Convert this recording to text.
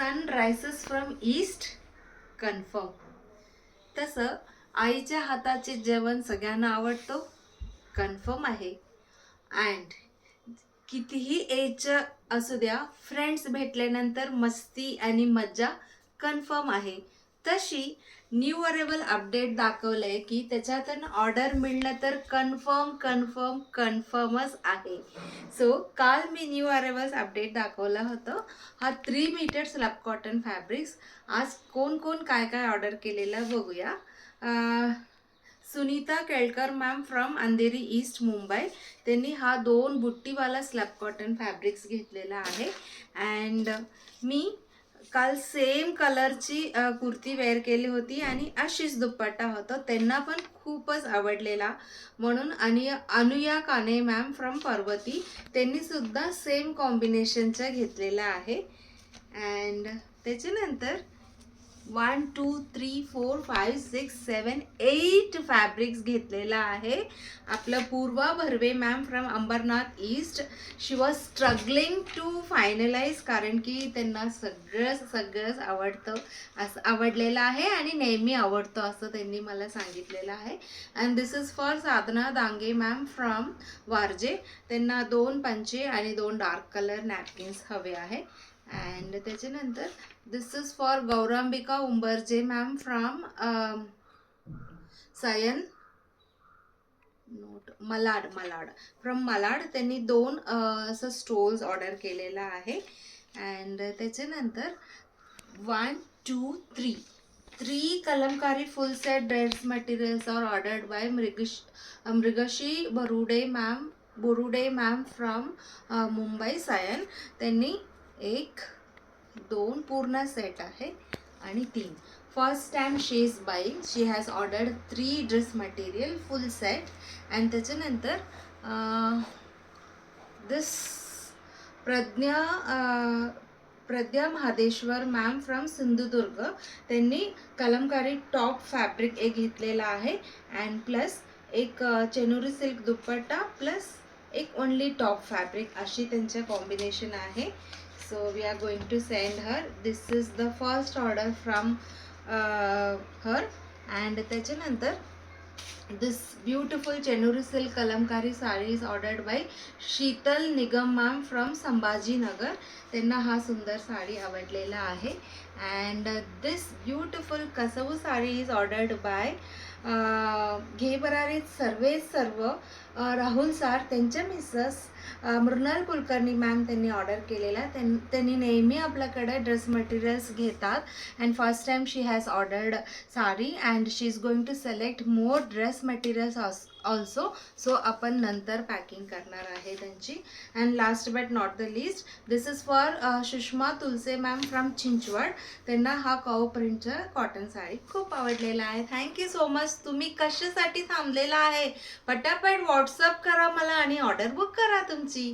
Sun rises from east confirm. तसं आईच्या हाताचे जेवण सगळ्यांना आवडतो, कन्फर्म आहे. अँड कितीही एज असू द्या, फ्रेंड्स भेटल्यानंतर मस्ती आणि मज्जा कन्फर्म आहे. तशी न्यू अरेबल अपडेट दाखवलंय की त्याच्यातून ऑर्डर मिळणं तर कन्फर्म कन्फर्म कन्फर्मच आहे. सो काल मी न्यू अरेबल्स अपडेट दाखवलं होतं. हा 3 मीटर स्लॅब कॉटन फॅब्रिक्स. आज कोण कोण काय काय ऑर्डर केलेलं बघूया. Sunita Kelkar ma'am from Andheri east Mumbai, त्यांनी हा 2 बुट्टीवाला स्लॅब कॉटन फॅब्रिक्स घेतलेला आहे. अँड मी काल सेम कलरची कुर्ती वेअर केली होती आणि अशीच दुपट्टा होता, त्यांना पण खूपच आवडलेला. म्हणून आणि अनुया काने मॅम फ्रॉम पर्वती, त्यांनी सुद्धा सेम कॉम्बिनेशनचा घेतलेला आहे. अँड त्याच्यानंतर 1 2 3 4 5 6 7 8 फॅब्रिक्स घेतलेला आहे. आपलं Purva Bharve ma'am from Ambarnath east, she was struggling to finalise, कारण की त्यांना सगळंच आवडतं, असं आवडलेलं आहे आणि नेहमी आवडतं असं त्यांनी मला सांगितलेलं आहे. And this is for Sadhana Dange ma'am from Warje, त्यांना 2 पंचे आणि 2 डार्क कलर नॅपकिन्स हवे आहे. अँड त्याच्यानंतर this is for Gaurambika Umbarje ma'am from Sion not Malad from Malad, त्यांनी 2 असं स्टोल्स ऑर्डर केलेला आहे. अँड त्याच्यानंतर 1 2 3 Kalamkari full set dress materials are ordered by Mrugshi Borude ma'am from Mumbai Sion, त्यांनी 1 2 पूर्ण सेट आहे आणि 3. First time she is buying, she has ordered 3 dress material full set. And त्याच्यानंतर this Pragya Mahadeshwar ma'am from Sindhudurg, त्यांनी कलमकारी टॉप फॅब्रिक एक घेतलेला आहे अँड प्लस एक चेनुरी सिल्क दुपट्टा प्लस एक ओनली टॉप फॅब्रिक, अशी त्यांचे कॉम्बिनेशन आहे. So we are going to send her. This is the first order from her. And त्याच्यानंतर this beautiful Chenuri silk Kalamkari sari is ordered by Sheetal Nigam ma'am from Sambhajinagar, त्यांना हा सुंदर साडी आवडलेला आहे. अँड दिस ब्युटिफुल कसबू साडी इज ऑर्डर्ड बाय घे बरारीत सर्व राहुल सार, त्यांच्या मिसेस मृणाल कुलकर्णी मॅम त्यांनी ऑर्डर केलेला. त्यांनी नेहमी आपल्याकडे ड्रेस मटेरियल्स घेतात and first time she has ordered sari and she is going to select more dress materials also. So आपण नंतर पॅकिंग करणार आहे त्यांची. And last but not the least, this is for Sushma Tulse ma'am from Chinchwad, त्यांना हा cow प्रिंटचा cotton sari खूप आवडलेला आहे. Thank you so much. तुम्ही कशासाठी थांबलेला आहे, पटापट व्हॉट्सअप करा मला आणि ऑर्डर बुक करा तुमची.